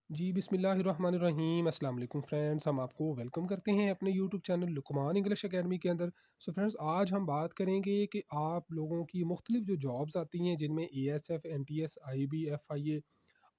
जी बिस्मिल्लाहिर्रहमानिर्रहीम अस्सलाम वालेकुम फ्रेंड्स। हम आपको वेलकम करते हैं अपने YouTube channel Luqman English academy के अंदर। सो फ्रेंड्स, आज हम बात करेंगे कि आप लोगों की मुख्तलिफ जो जॉब्स आती हैं जिनमें ASF, NTS, IB, FIA,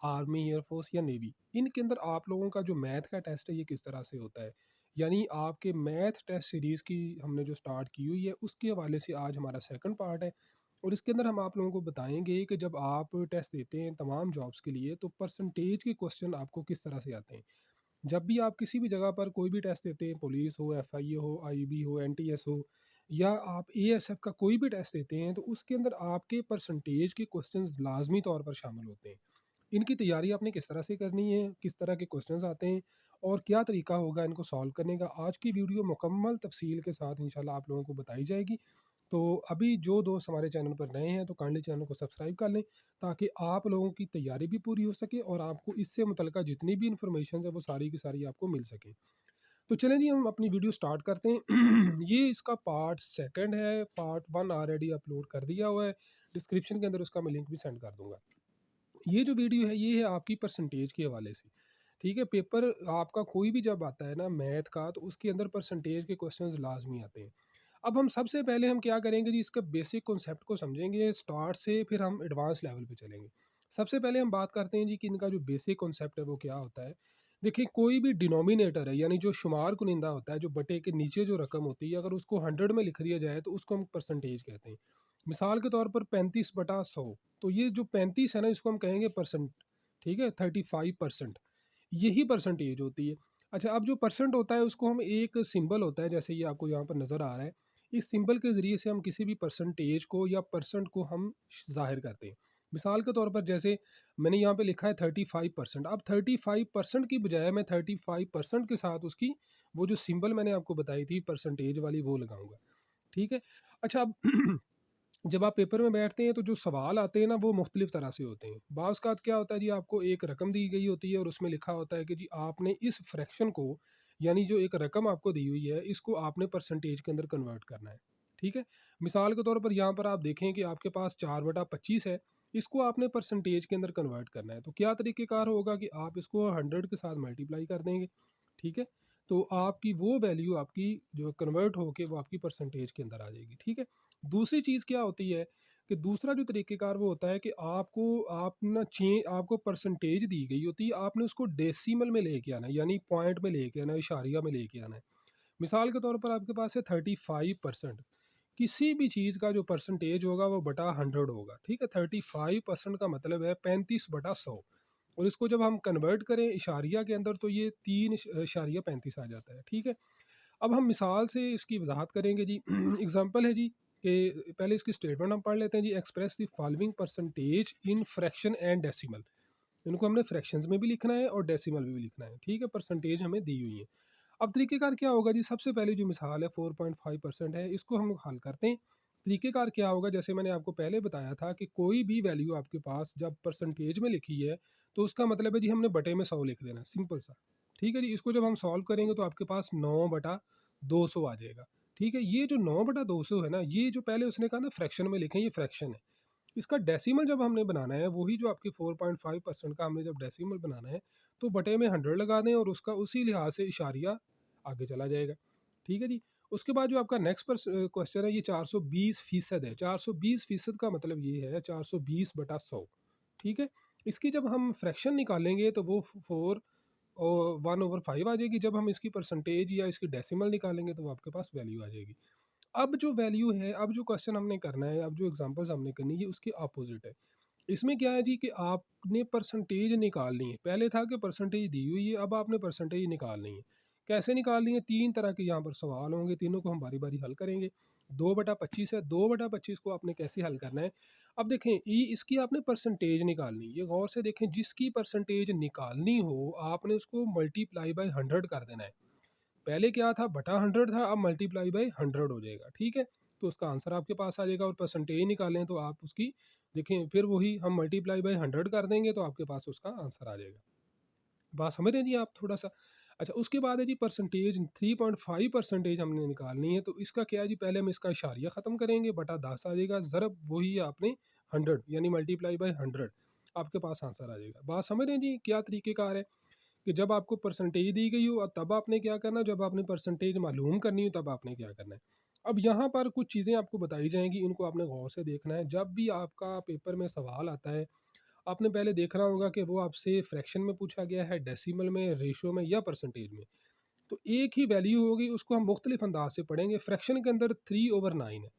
army, air force या नेवी, इनके अंदर आप लोगों का जो मैथ का टेस्ट है ये किस तरह से होता है। यानी आपके मैथ टेस्ट सीरीज़ की हमने जो स्टार्ट की हुई है उसके हवाले से आज हमारा सेकंड पार्ट है। और इसके अंदर हम आप लोगों को बताएंगे कि जब आप टेस्ट देते हैं तमाम जॉब्स के लिए तो परसेंटेज के क्वेश्चन आपको किस तरह से आते हैं। जब भी आप किसी भी जगह पर कोई भी टेस्ट देते हैं, पुलिस हो, FIA हो, IB हो, NTS हो, या आप ASF का कोई भी टेस्ट देते हैं तो उसके अंदर आपके परसेंटेज के क्वेश्चंस लाजमी तौर पर शामिल होते हैं। इनकी तैयारी आपने किस तरह से करनी है, किस तरह के क्वेश्चंस आते हैं और क्या तरीका होगा इनको सॉल्व करने का, आज की वीडियो मुकम्मल तफसील के साथ इंशाल्लाह आप लोगों को बताई जाएगी। तो अभी जो दोस्त हमारे चैनल पर नए हैं तो काइंडली चैनल को सब्सक्राइब कर लें ताकि आप लोगों की तैयारी भी पूरी हो सके और आपको इससे मुतल्लिका जितनी भी इंफॉर्मेशन है वो सारी की सारी आपको मिल सके। तो चलें जी, हम अपनी वीडियो स्टार्ट करते हैं। ये इसका पार्ट सेकंड है, पार्ट वन ऑलरेडी अपलोड कर दिया हुआ है, डिस्क्रिप्शन के अंदर उसका मैं लिंक भी सेंड कर दूंगा। ये जो वीडियो है ये है आपकी परसेंटेज के हवाले से। ठीक है, पेपर आपका कोई भी जब आता है ना मैथ का तो उसके अंदर परसेंटेज के क्वेश्चंस लाजमी आते हैं। अब हम सबसे पहले हम क्या करेंगे जी, इसका बेसिक कॉन्सेप्ट को समझेंगे स्टार्ट से, फिर हम एडवांस लेवल पे चलेंगे। सबसे पहले हम बात करते हैं जी कि इनका जो बेसिक कॉन्सेप्ट है वो क्या होता है। देखिए, कोई भी डिनोमिनेटर है यानी जो शुमार कुनिंदा होता है, जो बटे के नीचे जो रकम होती है, अगर उसको 100 में लिख दिया जाए तो उसको हम परसेंटेज कहते हैं। मिसाल के तौर पर 35/100, तो ये जो 35 है ना इसको हम कहेंगे परसेंट। ठीक है, 35%, यही परसेंटेज होती है। अच्छा, अब जो परसेंट होता है उसको हम एक सिंबल होता है, जैसे ये आपको यहाँ पर नज़र आ रहा है, इस सिंबल के ज़रिए से हम किसी भी परसेंटेज को या परसेंट को हम ज़ाहिर करते हैं। मिसाल के तौर पर जैसे मैंने यहाँ पे लिखा है 35%, अब 35% की बजाय मैं 35% के साथ उसकी वो जो सिंबल मैंने आपको बताई थी परसेंटेज वाली वो लगाऊंगा। ठीक है। अच्छा, अब जब आप पेपर में बैठते हैं तो जो सवाल आते हैं ना वो मुख्तलिफ तरह से होते हैं। बाज़ का क्या होता है जी, आपको एक रकम दी गई होती है और उसमें लिखा होता है कि जी आपने इस फ्रैक्शन को, यानी जो एक रकम आपको दी हुई है इसको आपने परसेंटेज के अंदर कन्वर्ट करना है। ठीक है। मिसाल के तौर पर यहाँ पर आप देखें कि आपके पास 4/25 है, इसको आपने परसेंटेज के अंदर कन्वर्ट करना है। तो क्या तरीक़ेकार होगा कि आप इसको 100 के साथ मल्टीप्लाई कर देंगे। ठीक है। तो आपकी वो वैल्यू आपकी जो कन्वर्ट होके वो आपकी परसेंटेज के अंदर आ जाएगी। ठीक है। दूसरी चीज़ क्या होती है कि दूसरा जो तरीक़ेकार वो होता है कि आपको परसेंटेज दी गई होती है, आपने उसको डेसिमल में लेके आना है, यानी पॉइंट में लेके आना है, इशारिया में लेके आना है। मिसाल के तौर पर आपके पास है 35%, किसी भी चीज़ का जो परसेंटेज होगा वो बटा 100 होगा। ठीक है, 35% का मतलब है 35/100, और इसको जब हम कन्वर्ट करें इशारिया के अंदर तो ये 3.35 आ जाता है। ठीक है। अब हम मिसाल से इसकी वजाहत करेंगे जी। एग्जांपल है जी कि पहले इसकी स्टेटमेंट हम पढ़ लेते हैं जी। Express the following percentage in fraction and decimal, इनको हमने फ्रैक्शंस में भी लिखना है और डेसिमल में भी लिखना है। ठीक है, परसेंटेज हमें दी हुई है। अब तरीक़ेकार क्या होगा जी, सबसे पहले जो मिसाल है 4.5% है, इसको हम हल करते हैं। तरीक़ेकार क्या होगा, जैसे मैंने आपको पहले बताया था कि कोई भी वैल्यू आपके पास जब परसेंटेज में लिखी है तो उसका मतलब है जी हमने बटे में 100 लिख देना, सिंपल सा। ठीक है जी, इसको जब हम सॉल्व करेंगे तो आपके पास 9/200 आ जाएगा। ठीक है, ये जो 9/200 है ना, ये जो पहले उसने कहा ना फ्रैक्शन में लिखें, ये फ्रैक्शन है। इसका डेसिमल जब हमने बनाना है, वही जो आपके 4.5% का हमने जब डेसिमल बनाना है तो बटे में 100 लगा दें और उसका उसी लिहाज से इशारिया आगे चला जाएगा। ठीक है जी। उसके बाद जो आपका नेक्स्ट क्वेश्चन है, ये 420% है। 420% का मतलब ये है 420/100। ठीक है। इसकी जब हम फ्रैक्शन निकालेंगे तो वो 4 और 1/5 आ जाएगी। जब हम इसकी परसेंटेज या इसकी डेसिमल निकालेंगे तो वो आपके पास वैल्यू आ जाएगी। अब जो वैल्यू है, अब जो क्वेश्चन हमने करना है, अब जो एग्जांपल्स हमने करनी है, ये उसके अपोजिट है। इसमें क्या है जी कि आपने परसेंटेज निकालनी है। पहले था कि परसेंटेज दी हुई है, अब आपने परसेंटेज निकालनी है। कैसे निकालनी है? 3 तरह के यहाँ पर सवाल होंगे, तीनों को हम बारी-बारी हल करेंगे। 2/25 है, 2/25 को आपने कैसे हल करना है? अब देखें, इसकी आपने परसेंटेज निकालनी है। ये गौर से देखें, जिसकी परसेंटेज निकालनी हो, आपने उसको मल्टीप्लाई बाय 100 कर देना है। पहले क्या था, बटा 100 था, अब मल्टीप्लाई बाय 100 हो जाएगा। ठीक है। तो उसका आंसर आपके पास आ जाएगा। और परसेंटेज निकालें तो आप उसकी देखें, फिर वही हम मल्टीप्लाई बाय 100 कर देंगे तो आपके पास उसका आंसर आ जाएगा। बात समझ रहे हैं जी आप थोड़ा सा? अच्छा, उसके बाद है जी परसेंटेज 3.5% हमने निकालनी है। तो इसका क्या है जी, पहले हम इसका इशारिया ख़त्म करेंगे, बटा 10 आ जाएगा, ज़रब वही है आपने 100 यानी मल्टीप्लाई बाय 100। आपके पास आंसर आ जाएगा। बात समझ रहे हैं जी क्या तरीक़ेकार है कि जब आपको परसेंटेज दी गई हो और तब आपने क्या करना है, जब आपने परसेंटेज मालूम करनी हो तब आपने क्या करना है। अब यहाँ पर कुछ चीज़ें आपको बताई जाएँगी, इनको आपने गौर से देखना है। जब भी आपका पेपर में सवाल आता है, आपने पहले देखना होगा कि वो आपसे फ्रैक्शन में पूछा गया है, डेसिमल में, रेशो में या परसेंटेज में। तो एक ही वैल्यू होगी, उसको हम मुख्तलिफ अंदाज से पढ़ेंगे। फ्रैक्शन के अंदर 3/9 है,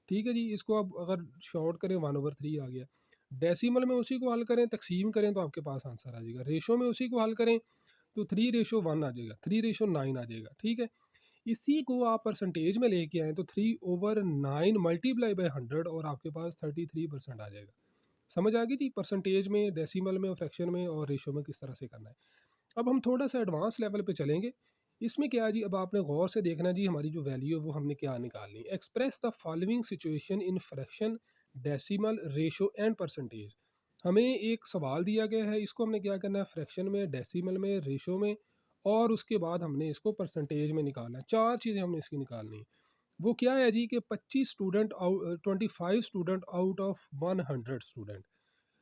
ठीक है जी। इसको आप अगर शॉर्ट करें 1/3 आ गया। डेसिमल में उसी को हल करें, तकसीम करें तो आपके पास आंसर आ जाएगा। रेशो में उसी को हल करें तो 3:1 आ जाएगा, 3:9 आ जाएगा, ठीक है। इसी को आप परसेंटेज में लेके आएँ तो 3/9 मल्टीप्लाई बाय 100 और आपके पास 33% आ जाएगा। समझ आ गई जी परसेंटेज में, डेसिमल में, फ्रैक्शन में और रेशो में किस तरह से करना है। अब हम थोड़ा सा एडवांस लेवल पे चलेंगे। इसमें क्या है जी, अब आपने गौर से देखना है जी हमारी जो वैल्यू है वो हमने क्या निकालनी है। Express the following situation in fraction, decimal, ratio and percentage. हमें एक सवाल दिया गया है, इसको हमने क्या करना है, फ्रैक्शन में, डेसिमल में, रेशो में और उसके बाद हमने इसको परसेंटेज में निकालना है। 4 चीज़ें हमने इसकी निकालनी है। वो क्या है जी कि 25 स्टूडेंट आउट ऑफ 100 स्टूडेंट।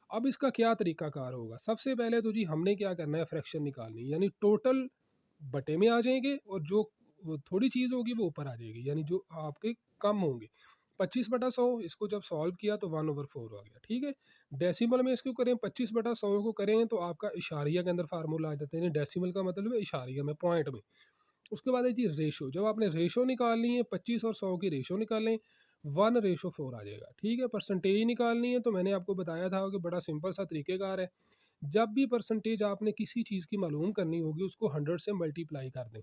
अब इसका क्या तरीकाकार होगा? सबसे पहले तो जी हमने क्या करना है, फ्रैक्शन निकालनी है, यानी टोटल बटे में आ जाएँगे और जो वो थोड़ी चीज़ होगी वो ऊपर आ जाएगी, यानी जो आपके कम होंगे। 25/100 इसको जब सॉल्व किया तो 1/4 आ गया, ठीक है। डेसिमल में इसको करें, 25/100 को करें तो आपका इशारिया के अंदर फार्मूला आ जाता है, यानी डेसिमल का मतलब है इशारिया में, पॉइंट में। उसके बाद है जी रेशो, जब आपने रेशो निकालनी है 25 और 100 की रेशो निकालें, 1:4 आ जाएगा, ठीक है। परसेंटेज निकालनी है तो मैंने आपको बताया था कि बड़ा सिंपल सा तरीक़ेकार है। जब भी परसेंटेज आपने किसी चीज़ की मालूम करनी होगी उसको 100 से मल्टीप्लाई कर दें,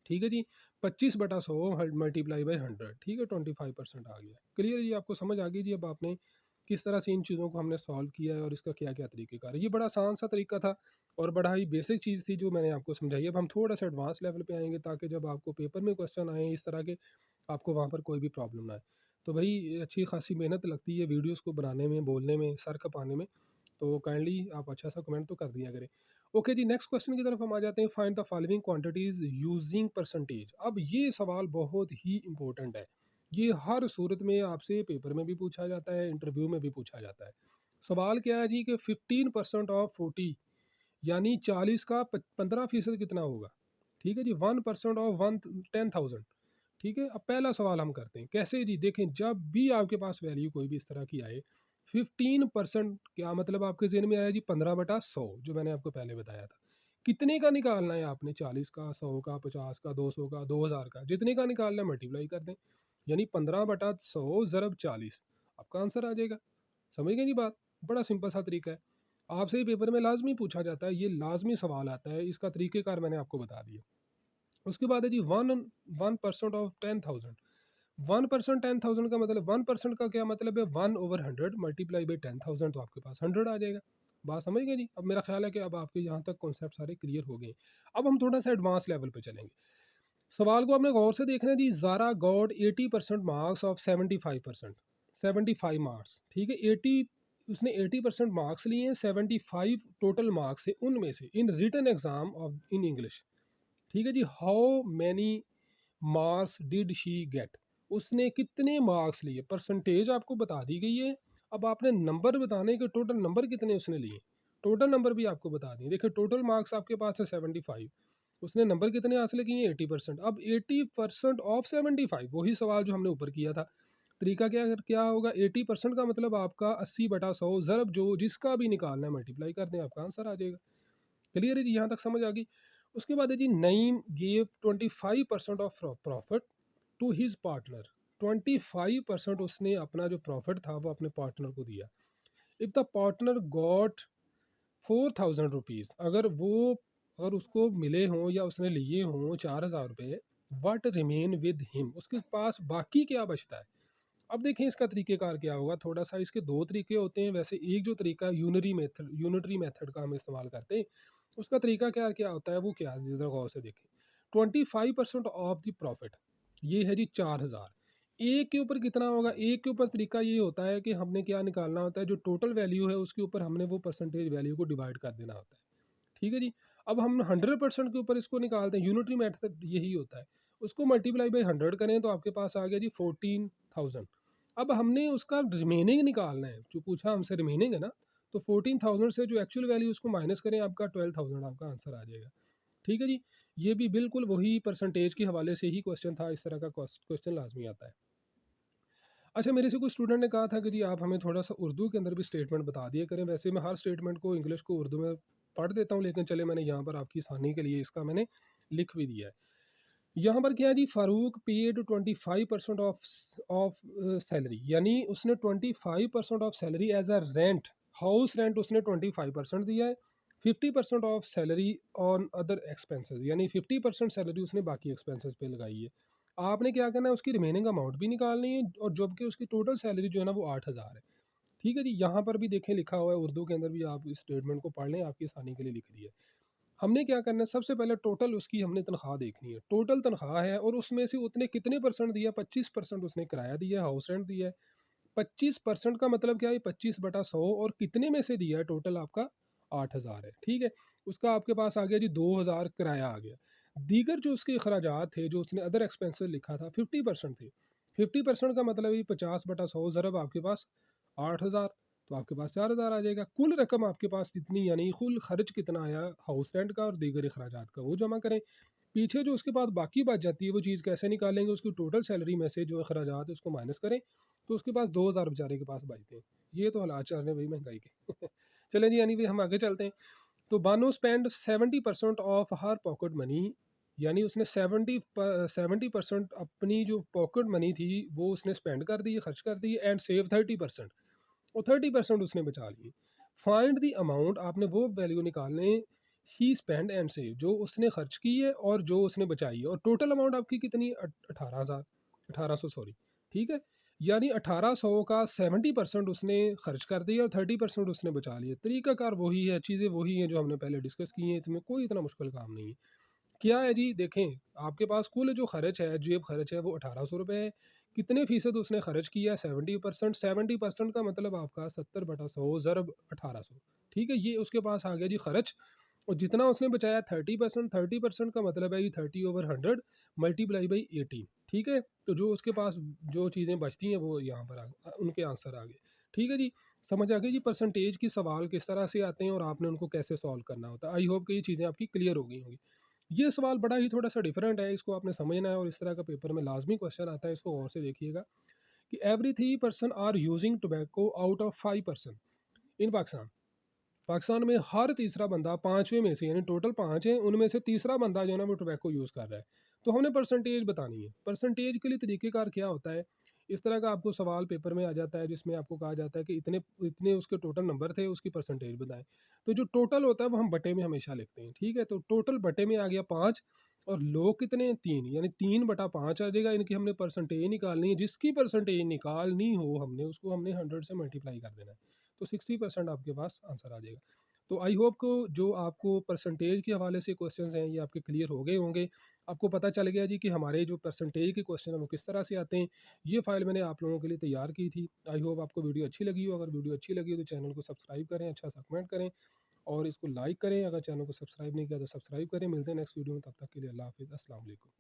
ठीक है जी। 25/100 मल्टीप्लाई बाई 100, ठीक है, 25% आ गया। क्लियर है जी, आपको समझ आ गई जी अब आपने किस तरह से इन चीज़ों को हमने सॉल्व किया है और इसका क्या क्या तरीक़ेकार है। ये बड़ा आसान सा तरीका था और बड़ा ही बेसिक चीज़ थी जो मैंने आपको समझाई। अब हम थोड़ा सा एडवांस लेवल पे आएंगे ताकि जब आपको पेपर में क्वेश्चन आए इस तरह के, आपको वहाँ पर कोई भी प्रॉब्लम ना आए। तो भाई अच्छी खासी मेहनत लगती है वीडियोज़ को बनाने में, बोलने में, सर खपाने में। तो काइंडली आप अच्छा सा कमेंट तो कर दिया करें। ओके जी, नेक्स्ट क्वेश्चन की तरफ हम आ जाते हैं। Find the following quantities using percentage. अब ये सवाल बहुत ही इंपॉर्टेंट है। ये हर सूरत में आपसे पेपर में भी पूछा जाता है, इंटरव्यू में भी पूछा जाता है। सवाल क्या है जी कि 15% ऑफ 40, यानी 40 का 15% कितना होगा, ठीक है जी। 1% ऑफ 10,000, ठीक है। अब पहला सवाल हम करते हैं कैसे जी, देखें जब भी आपके पास वैल्यू कोई भी इस तरह की आए, 15% क्या मतलब आपके जेहन में आया जी, 15/100 जो मैंने आपको पहले बताया था। कितने का निकालना है आपने, 40 का, 100 का, 50 का, 200 का, 2000 का, जितने का निकालना है मल्टीप्लाई कर दें, यानी 15/100 ज़रब 40, आपका आंसर आ जाएगा। समझ गए जी बात, बड़ा सिंपल सा तरीका है। आपसे ही पेपर में लाजमी पूछा जाता है, ये लाजमी सवाल आता है, इसका तरीक़ेकार मैंने आपको बता दिया। उसके बाद है जी 1% ऑफ 10,000। 1% 10,000 का मतलब, 1% का क्या मतलब है, 1/100 मल्टीप्लाई बाई 10,000, तो आपके पास 100 आ जाएगा। बात समझ गए जी। अब मेरा ख्याल है कि अब आपके यहाँ तक कॉन्सेप्ट सारे क्लियर हो गए। अब हम थोड़ा सा एडवांस लेवल पे चलेंगे। सवाल को आपने गौर से देखना है जी। Zara got 80% marks of 75%, 75 marks, ठीक है। 80, उसने 80% मार्क्स लिए हैं 75 टोटल मार्क्स से, उनमें से in written exam of in English, ठीक है जी। How many marks did she get, उसने कितने मार्क्स लिए, परसेंटेज आपको बता दी गई है। अब आपने नंबर बताने के, टोटल नंबर कितने उसने लिए, टोटल नंबर भी आपको बता दिए। देखिए टोटल मार्क्स आपके पास है 75, उसने नंबर कितने हासिल किए हैं, 80%। अब 80% ऑफ 75, वही सवाल जो हमने ऊपर किया था। तरीका क्या क्या होगा, 80% का मतलब आपका 80/100 ज़रब जो जिसका भी निकालना है मल्टीप्लाई कर दें, आपका आंसर आ जाएगा। क्लियर है जी, यहाँ तक समझ आ गई। उसके बाद है जी, Naeem gave 25% of profit to his partner. 25% उसने अपना जो प्रॉफिट था वो अपने पार्टनर को दिया। If the partner got 4,000 rupees, अगर उसको मिले हों या उसने लिए हों 4,000 रुपये, वट रिमेन विद हिम, उसके पास बाकी क्या बचता है। अब देखें इसका तरीक़ेकार क्या होगा, थोड़ा सा इसके दो तरीके होते हैं वैसे। एक जो तरीका यूनिटरी मेथड का हम इस्तेमाल करते हैं, उसका तरीका क्या क्या होता है, वो क्या है, ज़रा गौर से देखें। 25% ऑफ द प्रॉफिट, ये है जी 4,000। एक के ऊपर कितना होगा, एक के ऊपर तरीका ये होता है कि हमने क्या निकालना होता है, जो टोटल वैल्यू है उसके ऊपर हमने वो परसेंटेज वैल्यू को डिवाइड कर देना होता है, ठीक है जी। अब हम 100% के ऊपर इसको निकालते हैं, यूनिटरी मेथड यही होता है। उसको मल्टीप्लाई बाई 100 करें तो आपके पास आ गया जी 14,000। अब हमने उसका रिमेनिंग निकालना है, जो पूछा हमसे रिमेनिंग है ना, तो 14,000 से जो एक्चुअल वैल्यू उसको माइनस करें, आपका 12,000 आपका आंसर आ जाएगा। ठीक है जी। ये भी बिल्कुल वही परसेंटेज के हवाले से ही क्वेश्चन था, इस तरह का क्वेश्चन लाजमी आता है। अच्छा, मेरे से कुछ स्टूडेंट ने कहा था कि जी आप हमें थोड़ा सा उर्दू के अंदर भी स्टेटमेंट बता दिया करें। वैसे मैं हर स्टेटमेंट को इंग्लिश को उर्दू में पढ़ देता हूँ, लेकिन चले मैंने यहाँ पर आपकी आसानी के लिए इसका मैंने लिख भी दिया है। यहाँ पर क्या है ji, Farooq paid 25% of salary, यानी उसने 25% of salary as a rent, house rent उसने 25% दिया है। 50% of salary on other expenses, यानी 50% सैलरी उसने बाकी एक्सपेंसेस पे लगाई है। आपने क्या करना है, उसकी रिमेनिंग अमाउंट भी निकालनी है, और जबकि उसकी टोटल सैलरी जो है ना वो 8,000 है। ठीक है जी। यहाँ पर भी देखें लिखा हुआ है उर्दू के अंदर भी, आप इस स्टेटमेंट को पढ़ लें, आपकी आसानी के लिए लिख दिया है। हमने क्या करना है, सबसे पहले टोटल उसकी हमने तनख्वाह देखनी है। टोटल तनख्वाह है और उसमें से उतने कितने परसेंट दिया, 25% उसने किराया दिया, हाउस रेंट दिया है। 25% का मतलब क्या है, 25/100, और कितने में से दिया है, टोटल आपका 8,000 है। ठीक है। उसका आपके पास आ गया जी 2,000 किराया आ गया। दीगर जो उसके अखराजात थे, जो उसने अदर एक्सपेंसेस लिखा था, 50% थे। 50% का मतलब ये 50/100 ज़रब आपके पास 8,000, तो आपके पास 4,000 आ जाएगा। कुल रकम आपके पास जितनी, यानी कुल खर्च कितना आया हाउस रेंट का और दीगर अखराजात का, वो जमा करें। पीछे जो उसके बाद बाकी बच जाती है, वो चीज़ कैसे निकालेंगे, उसकी टोटल सैलरी में से जो अखराजात है उसको माइनस करें, तो उसके पास 2,000 बेचारे के पास बचते हैं। ये तो हालात चल रहे हैं भाई महंगाई के। चलें जी, यानी भाई हम आगे चलते हैं। तो Bano spend 70% of her pocket money, यानी उसने 70% अपनी जो पॉकेट मनी थी वो उसने स्पेंड कर दी, खर्च कर दी, एंड सेव 30%, और 30% उसने बचा लिए। फाइंड दी अमाउंट, आपने वो वैल्यू निकालने, ही स्पेंड एंड सेव, जो उसने खर्च की है और जो उसने बचाई है, और टोटल अमाउंट आपकी कितनी, 18,000, 1800 सॉरी। ठीक है। यानी 1800 का 70% उसने खर्च कर दिया और 30% उसने बचा लिया। तरीकाकार वही है, चीज़ें वही हैं जो हमने पहले डिस्कस की हैं, इसमें कोई इतना मुश्किल काम नहीं है। क्या है जी, देखें आपके पास कुल जो खर्च है, जेब खर्च है, वो 1800 रुपये है। कितने फ़ीसद उसने खर्च किया है, 70%। 70% का मतलब आपका 70/100 ज़रब 1800। ठीक है, ये उसके पास आ गया जी खर्च। और जितना उसने बचाया 30%, 30% का मतलब है ये 30/100 मल्टीप्लाई बाई 18। ठीक है। तो जो उसके पास जो चीज़ें बचती हैं वो यहाँ पर उनके आंसर आ गए। ठीक है जी। समझ आ गई जी परसेंटेज की सवाल किस तरह से आते हैं और आपने उनको कैसे सॉल्व करना होता है। आई होप कि ये चीज़ें आपकी क्लियर हो गई होंगी। ये सवाल बड़ा ही थोड़ा सा डिफरेंट है, इसको आपने समझना है, और इस तरह का पेपर में लाजमी क्वेश्चन आता है, इसको गौर से देखिएगा। कि every 3 person are using tobacco out of 5 person in Pakistan. Pakistan में हर तीसरा बंदा, पाँचवें में से, यानी टोटल पाँच है, उनमें से तीसरा बंदा जो है ना वो टोबैको यूज़ कर रहा है। तो हमने परसेंटेज बतानी है। परसेंटेज के लिए तरीक़ेकार क्या होता है, इस तरह का आपको सवाल पेपर में आ जाता है जिसमें आपको कहा जाता है कि इतने इतने उसके टोटल नंबर थे, उसकी परसेंटेज बताएं। तो जो टोटल होता है वो हम बटे में हमेशा लिखते हैं। ठीक है। तो टोटल बटे में आ गया 5, और लोग कितने हैं, 3, यानी 3/5 आ जाएगा। इनकी हमने परसेंटेज निकालनी है, जिसकी परसेंटेज निकालनी हो हमने, उसको हमने 100 से मल्टीप्लाई कर देना है। तो 60% आपके पास आंसर आ जाएगा। तो आई होप को जो आपको परसेंटेज के हवाले से क्वेश्चंस हैं ये आपके क्लियर हो गए होंगे। आपको पता चल गया जी कि हमारे जो परसेंटेज के क्वेश्चन हैं वो किस तरह से आते हैं। ये फ़ाइल मैंने आप लोगों के लिए तैयार की थी। आई होप आपको वीडियो अच्छी लगी हो। अगर वीडियो अच्छी लगी हो तो चैनल को सब्सक्राइब करें, अच्छा सा कमेंट करें, और इसको लाइक करें। अगर चैनल को सब्सक्राइब नहीं किया तो सब्सक्राइब करें। मिलते हैं नेक्स्ट वीडियो में, तब तक के लिए अल्लाह हाफ़िज़, अस्सलाम वालेकुम।